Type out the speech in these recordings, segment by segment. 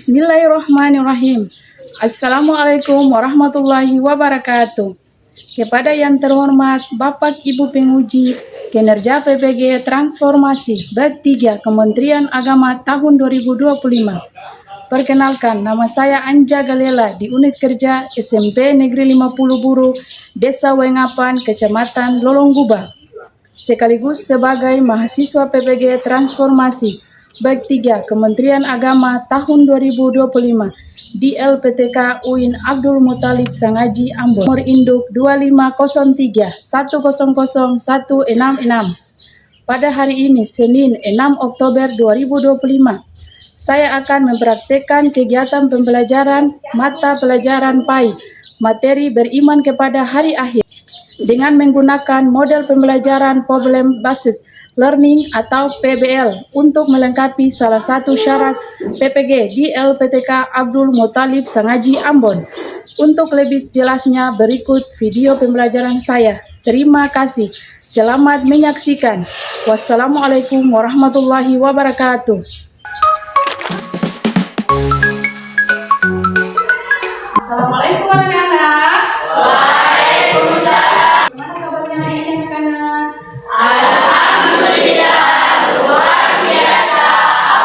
Bismillahirrahmanirrahim. Assalamualaikum warahmatullahi wabarakatuh. Kepada yang terhormat Bapak Ibu Penguji Kinerja PPG Transformasi Bab 3 Kementerian Agama tahun 2025. Perkenalkan, nama saya Anja Galela di Unit Kerja SMP Negeri 50 Buru, Desa Wengapan, Kecamatan Lolongguba. Sekaligus sebagai mahasiswa PPG Transformasi Bab 3 Kementerian Agama tahun 2025 di LPTK UIN Abdul Muthalib Sangaji Ambon, nomor induk 2503 100 166. Pada hari ini, Senin 6 Oktober 2025, saya akan mempraktekkan kegiatan pembelajaran mata pelajaran PAI, materi beriman kepada hari akhir, dengan menggunakan model pembelajaran Problem Based Learning atau PBL untuk melengkapi salah satu syarat PPG di LPTK Abdul Muthalib Sangaji Ambon. Untuk lebih jelasnya berikut video pembelajaran saya. Terima kasih. Selamat menyaksikan. Wassalamualaikum warahmatullahi wabarakatuh. Assalamualaikum anak-anak. Waalaikumsalam. Gimana kabarnya hari ini anak-anak? Alhamdulillah, luar biasa.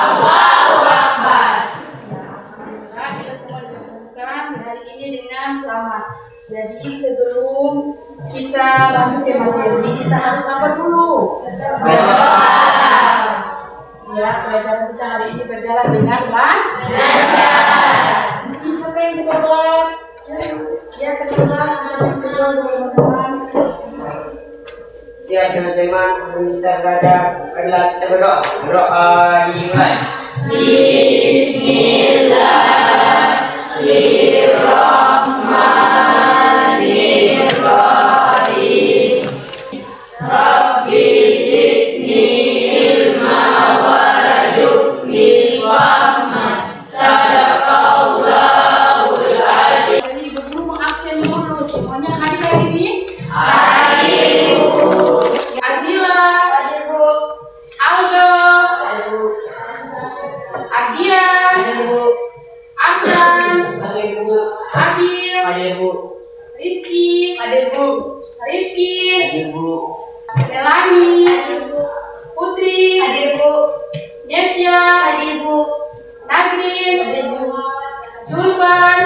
Allahu Akbar. Ya, alhamdulillah kita semua ditemukan di hari ini dengan selamat. Jadi sebelum kita lanjut ke materi, kita harus apa dulu? Berdoa. Ya, pelajaran kita hari ini berjalan dengan lancar. Di sini siapa yang ke kelas? Ya, ke kelas, bisa yang kedua teman-teman. Ya teman-teman, sebelum kita belajar, marilah kita berdoa. Berdoa dimulai. Bismillahirrahmanirrahim. Rabbi zidni ilma warzuqni fahman. Sadaqallahul adzim. Jadi Ibu mau absen dulu semuanya hari ini. Azila, Aldo, Adia, Arsan, Adil, Rizky, Rifki, Melani, Putri, Nesya, Nazrin, Julfan.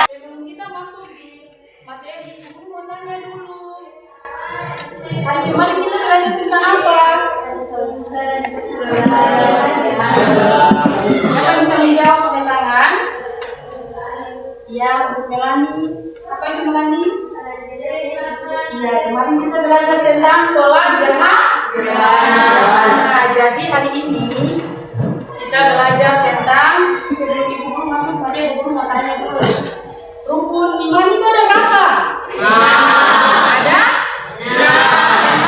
Sebelum kita masuk di materi, Ibu mau tanya dulu. Hari kemarin kita belajar tentang apa? Siapa yang bisa menjawab pakai tangan? Ya, untuk Melani. Apa itu Melani? Iya, kemarin kita belajar tentang sholat gerhana. Nah, jadi hari ini kita belajar tentang, sebelum Ibu Guru masuk pada Ibu Guru mau tanya dulu. Rukun iman itu ada berapa? Ada?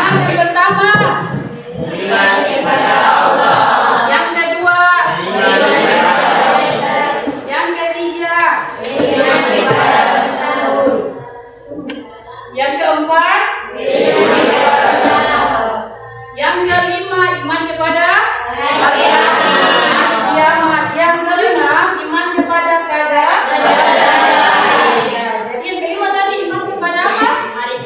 Yang pertama, Iman kepada Allah. yang kedua, yang ketiga, yang keempat, yang kelima, iman kepada kiamat. Yang kelima, iman kepada qadar. Ya, jadi yang kelima tadi iman kepada apa?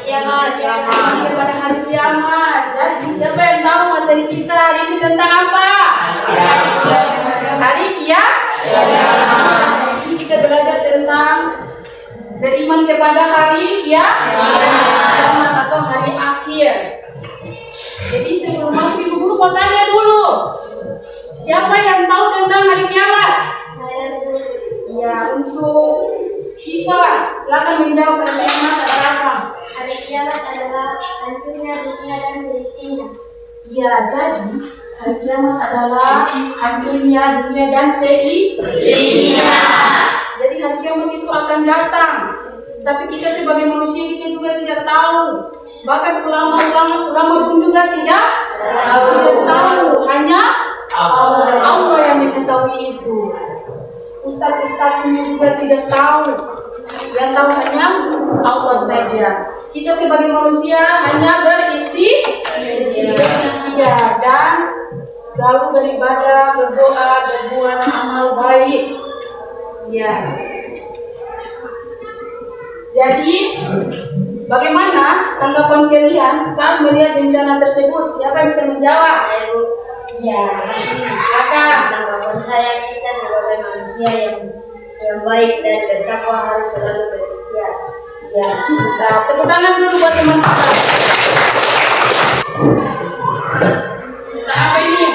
Iman kepada hari kiamat. Jadi siapa yang tahu materi kita hari ini tentang apa? Hari kiamat. Ini kita belajar tentang beriman kepada hari kiamat atau hari akhir. Jadi sebelum masuk Ibu Guru mau tanya dulu. Siapa yang tahu tentang hari kiamat? Ya, untuk Siva, silakan menjawab hari kiamat adalah apa? Hari kiamat adalah hancurnya dunia dan seisinya. Ya, jadi hari kiamat adalah hancurnya dunia dan seisinya. Jadi hari kiamat itu akan datang. Tapi kita sebagai manusia kita juga tidak tahu. Bahkan ulama pun juga tidak tahu. Hanya Allah yang mengetahui itu. Ustaz-ustaz punya juga tidak tahu. Yang tahu hanya Allah saja. Kita sebagai manusia hanya berikhtiar dan selalu beribadah, berdoa, berbuat amal baik. Ya. Jadi, bagaimana tanggapan kalian saat melihat bencana tersebut? Siapa yang bisa menjawab? Ya, silakan. Tanggapan saya, kita sebagai manusia yang baik dan bertakwa harus selalu berikhtiar. Ya, kita tepuk tangan dulu buat teman kita. Kita apa ini?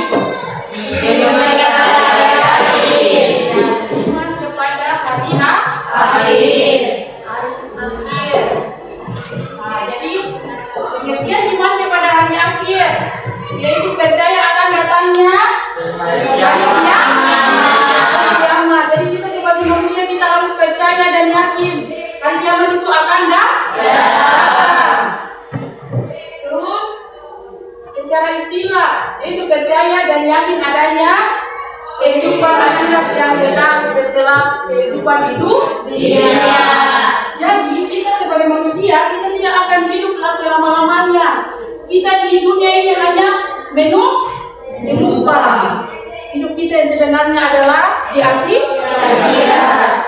Iman kepada hari akhir. Nah, jadi pengertian iman kepada hari akhir yaitu percaya akan datangnya hari kiamat. Jadi kita sebagai manusia kita harus percaya dan yakin hari kiamat itu akan datang. Terus secara istilah yaitu percaya dan yakin adanya kehidupan akhirat yang kekal setelah kehidupan hidup dunia. Jadi kita sebagai manusia kita tidak akan hiduplah selama-lamanya. Kita di dunia ini hanya menumpang. Hidup kita yang sebenarnya adalah di akhirat.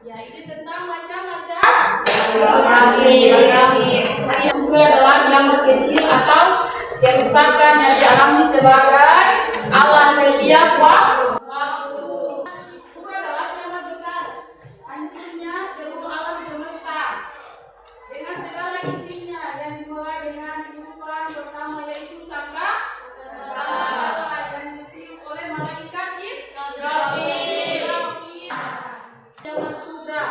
Ya, ini tentang macam-macam Hari surga adalah yang berkecil atau kerusakan yang dialami sebagai Allah setiap waktu. Surga adalah kiamat besar, hancurnya seluruh alam semesta dengan segala isinya yang dimulai dengan kehidupan pertama yaitu sangka yang ditiup oleh malaikat Israfil. Kiamat surga.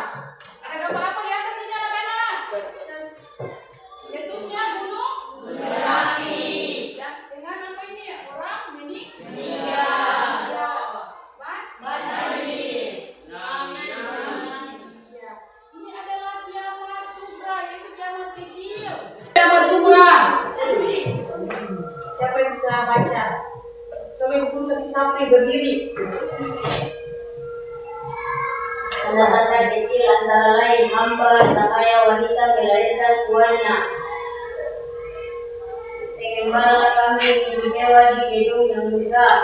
Ada gambar apa di atas ini anak-anak? Letusnya gunung berapi. Dengan apa ini? Orang meninggal. Badai. Ini adalah kiamat surga, yaitu kiamat kecil. Kiamat surga. Siapa yang bisa baca? Coba ibu kasih Safri berdiri. Tanda-tanda kecil antara lain hamba sahaya wanita melahirkan tuannya. Pengembara kami hidup mewah di gedung yang megah.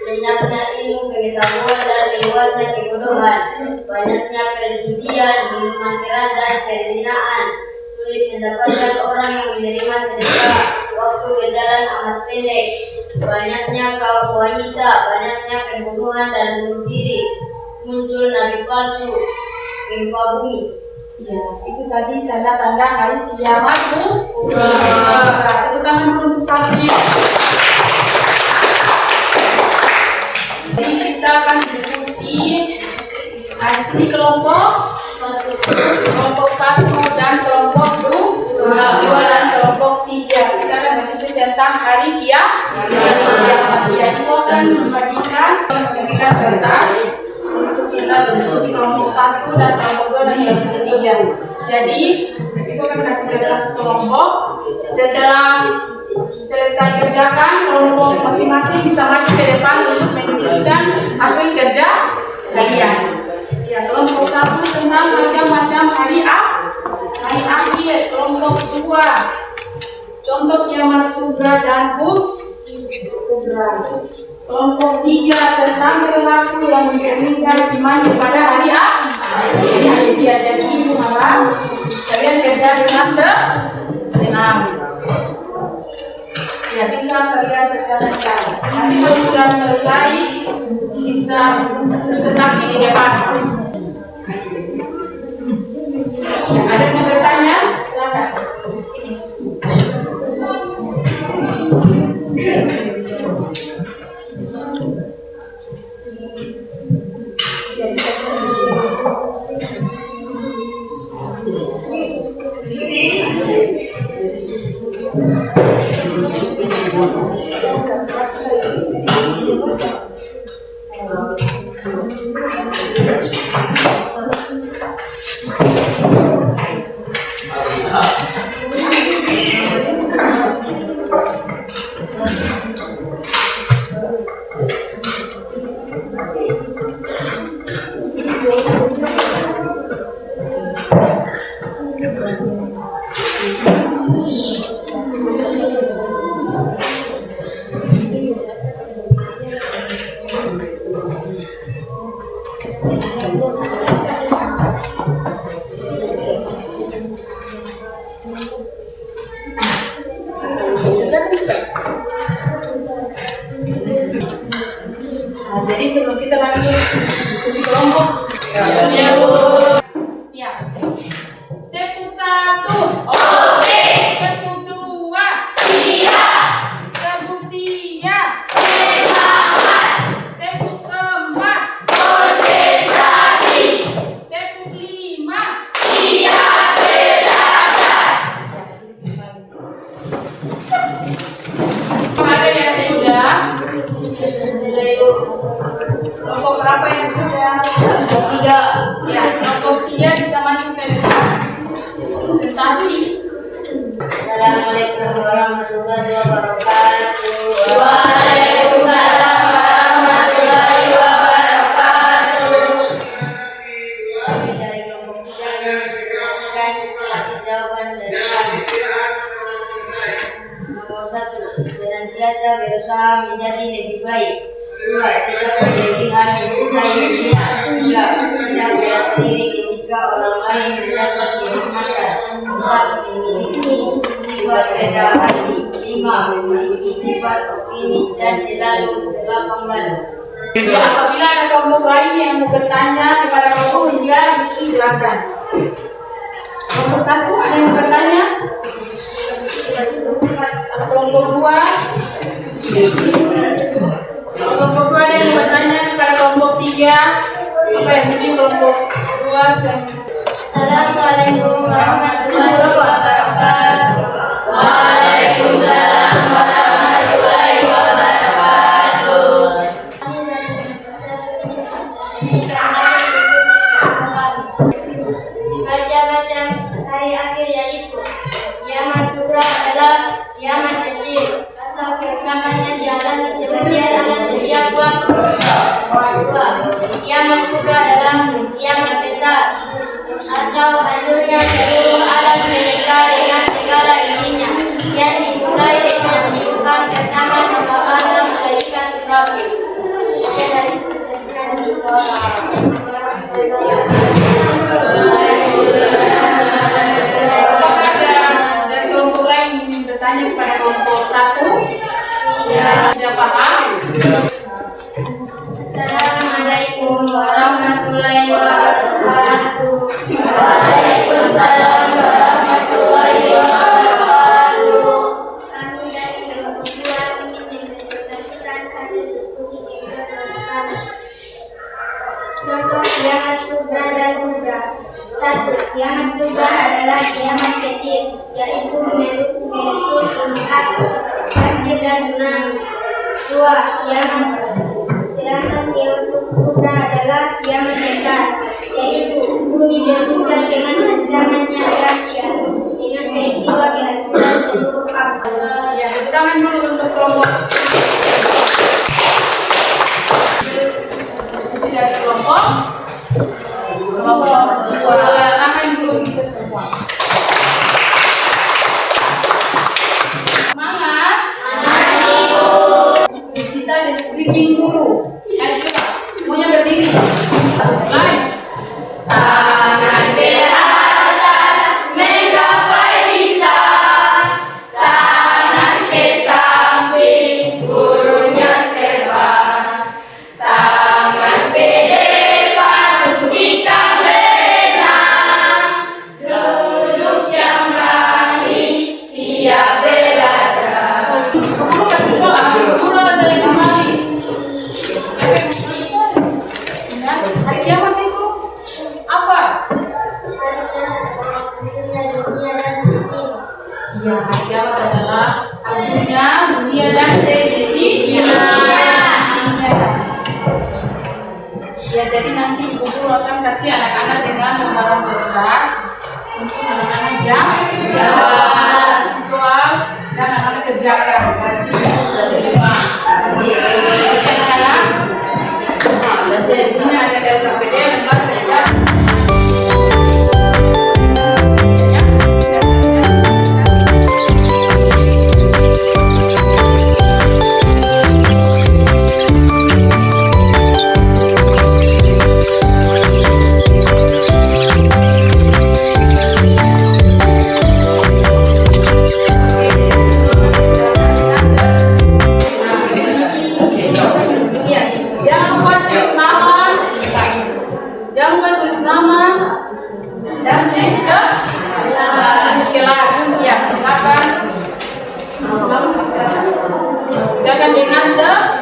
Lenyapnya ilmu, pengetahuan dan luasnya kebodohan. Banyaknya perjudian, minuman keras dan perzinaan. Sulit mendapatkan orang yang menerima sedekah. Waktu berjalan amat pendek. Banyaknya kaum wanita, banyaknya pembunuhan dan bunuh diri. Muncul nabi palsu, gempa bumi. Ya, itu tadi tanda-tanda hari kiamat surga. Itu tangan untuk Safri. Jadi kita akan diskusi. Di sini kelompok 1 dan kelompok 2 dan kelompok 3. Kita akan berdiskusi tentang hari kiamat. Itu akan membagikan kertas untuk kita berdiskusi kelompok 1 dan kelompok 2 dan kelompok 3. Jadi ibu akan kasih kertas kelompok. Setelah selesai kerjakan, kelompok masing-masing bisa maju ke depan untuk menunjukkan hasil kerja kalian. Ya, kelompok 1 tentang macam-macam hari akhir. Kelompok 2 contoh kiamat surga dan kubra. Kelompok 3 tentang perilaku yang mencerminkan iman kepada hari akhir. Jadi ibu harap kalian kerja dengan tenang. Ya, bisa kalian berjalan saja. Nanti kalau sudah selesai bisa presentasi di depan. Ya, ada yang bertanya? Silakan. Nah, jadi sebelum kita langsung diskusi kelompok, siap. Tepuk 1, oke. Tepuk 2, siap. Tepuk 3, semangat. Tepuk 4, konsentrasi. Tepuk 5, siap belajar. Ada yang sudah? Kelompok berapa yang sudah? Kelompok 3. Ya, kelompok 3 bisa maju ke depan. Presentasi. Assalamualaikum warahmatullahi wabarakatuh. Waalaikumsalam warahmatullahi wabarakatuh. Kami dari kelompok 3 yang menjelaskan hasil jawaban dari nomor 1, senantiasa berusaha menjadi lebih baik. 2, tidak berlebihan mencintai dunia. 3, tidak merasa iri ketika orang lain mendapat kenikmatan. 4, memiliki sifat rendah hati. 5, memiliki sifat optimis dan selalu berlapang dada. Ya, apabila ada kelompok lain yang mau bertanya kepada kelompok 3, itu silakan. Kelompok 1 ada yang mau bertanya? Kelompok 2? Kelompok 2 ada yang mau bertanya kepada kelompok 3? Apa yang mungkin kelompok 2? Assalamualaikum warahmatullahi wabarakatuh. Waalaikumsalam warahmatullahi wabarakatuh. Dibaca-baca hari akhir yaitu kiamat sugra adalah kiamat kecil atau kerusakannya dialami sebagian dalam setiap waktu. 2. Kiamat sugra adalah kiamat besar atau hancurnya seluruh alam semesta dengan segala isinya yang dimulai dengan kehidupan pertama sama Adam melahirkan Israfil. Apakah ada dari kelompok lain yang ingin bertanya kepada kelompok 1? Ya, tidak paham? Assalamualaikum warahmatullahi wabarakatuh. Waalaikumsalam warahmatullahi wabarakatuh. Kami dari kelompok 2 ingin mempresentasikan hasil diskusi kita tentang contoh kiamat sugra dan kubra. 1. Kiamat sugra adalah kiamat kecil, yaitu meletus gunung api, banjir dan tsunami. 2. Kiamat sedangkan kiamat kubra adalah kiamat besar, yaitu bumi berguncang dengan ancamannya dahsyat dengan peristiwa kehancuran seluruh alam. Ya, tepuk tangan dulu untuk kelompok. Diskusi dari kelompok. Suara tangan dulu kita semua. Semangat. Kita ada speaking dulu. Ayo coba, semuanya berdiri. Lain. Tangan ke atas menggapai bintang, tangan ke samping burungnya terbang, tangan ke depan kita berenang, duduk yang berani siap belajar. Guru kasih soal, guru ada dari kembali. Nah, hari kiamat itu apa? Ya, hari kiamat adalah akhirnya dunia dan seisinya. Ya, jadi nanti ibu guru akan kasih anak-anak dengan lembaran kertas untuk anak-anak jawab soal dan anak-anak kerjakan. Nanti nanti anak-anak. Ini ada LKPD lembar kerja. tulis nama dan tulis kelas. Ya, silakan. Jangan dengan selesai.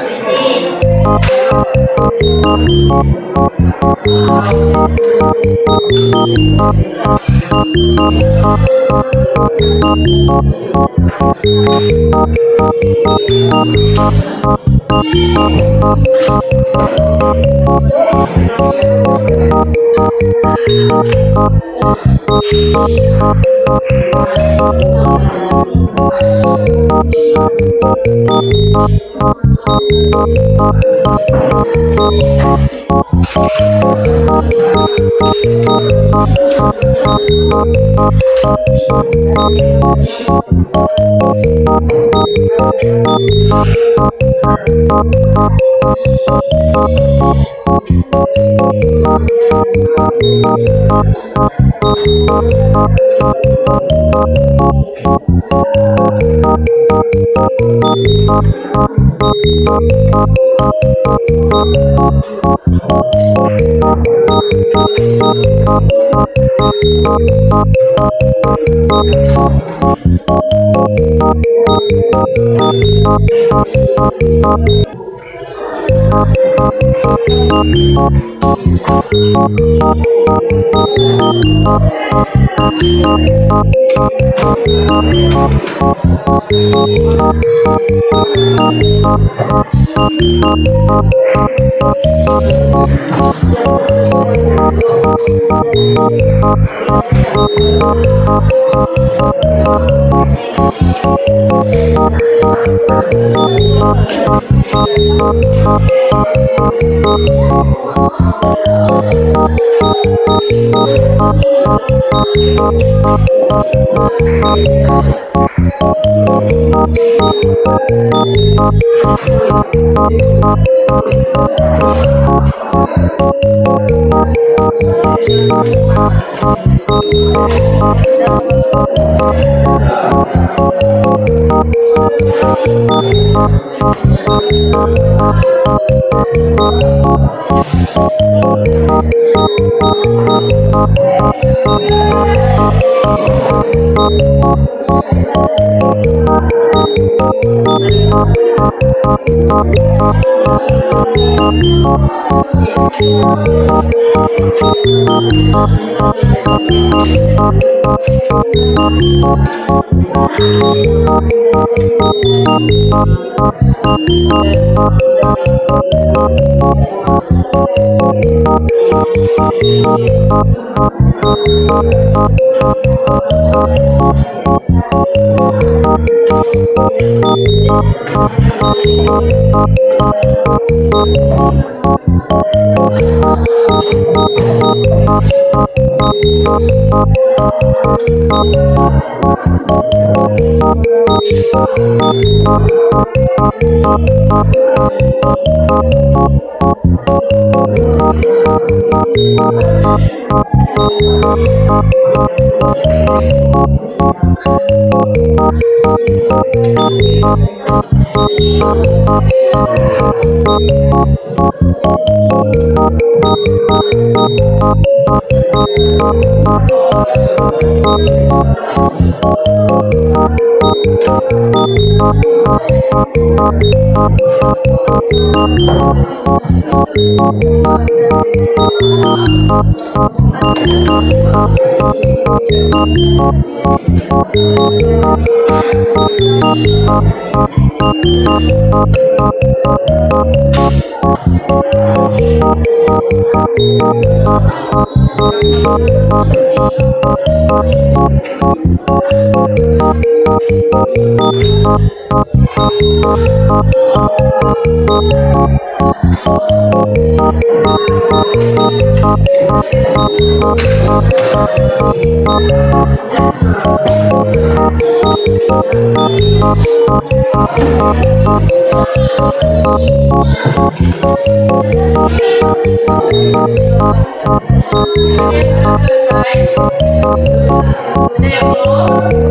Ada yang belum?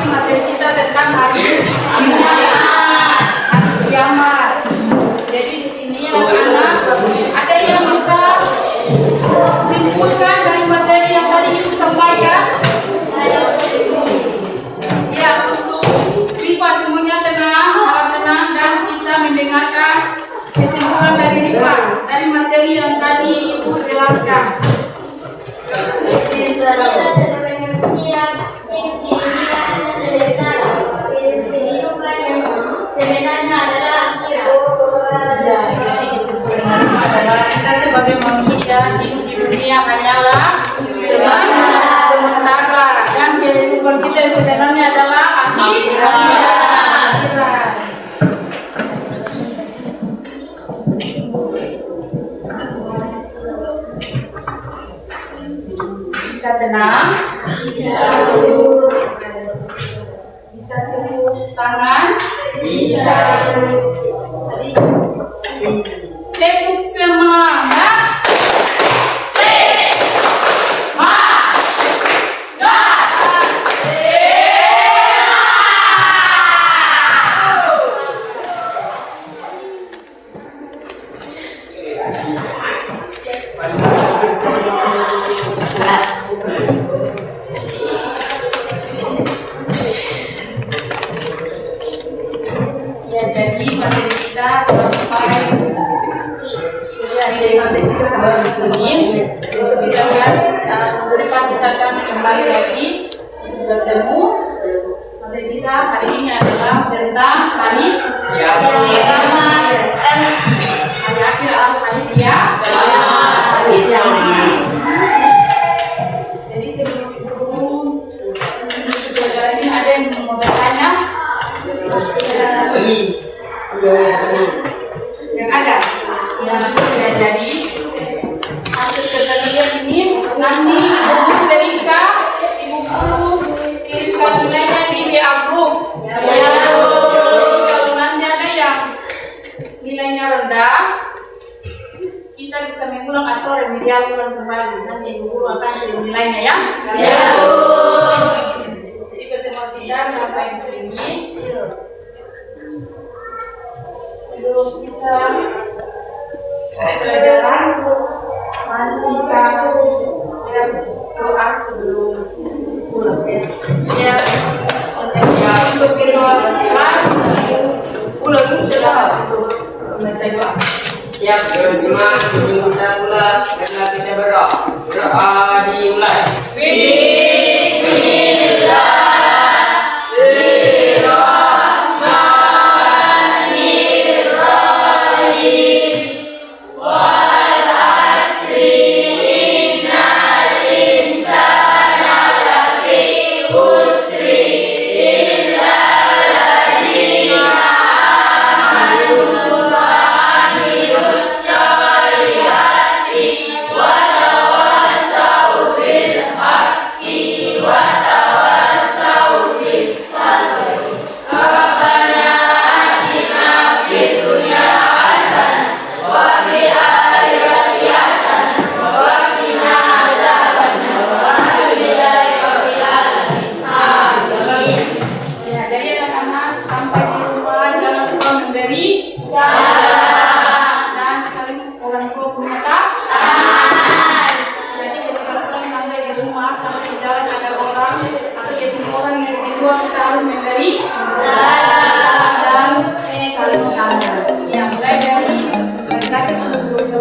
Materi kita tentang hari kiamat. Jadi di sini anak-anak ada yang bisa simpulkan dari materi yang tadi Ibu sampaikan? Ya, untuk Rifa semuanya tenang, harap tenang dan kita mendengarkan kesimpulan dari Rifa dari materi yang tadi Ibu jelaskan. Ya, jadi kesimpulannya adalah kita sebagai manusia hidup di dunia hanyalah sementara dan kehidupan kita yang sebenarnya adalah akhirat. Bisa tenang, bisa tepuk tangan, tepuk semangat. Ya, jadi materi kita sampai materi kita sampai di sini. Besok kita akan minggu depan kita akan kembali lagi untuk bertemu. Materi kita hari ini adalah tentang hari kiamat. Hari akhir atau hari kiamat. Jadi sebelum pelajaran ini ada yang mau bertanya? Yang ada ya, jadi hasil kajian ini nanti Ibu Teresa, Ibu Guru kirimkan nilainya di WA group. Kalau nanti ada yang nilainya rendah, kita bisa mengulang atau remedial ulang kembali. Nanti Ibu Guru akan kirim nilainya ya. Jadi pertemuan kita sampai di sini. Sebelum kita pelajaran, mari kita doa sebelum pulang. Ya. Untuk kita kelas pulang sudah untuk membaca doa. Siap, berjumpa sebelum kita pulang, karena kita berdoa. Doa dimulai. Solihah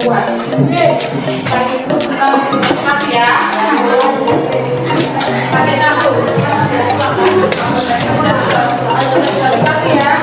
kuat. Oke, pakai cepat ya. Pakai nafsu. Satu ya.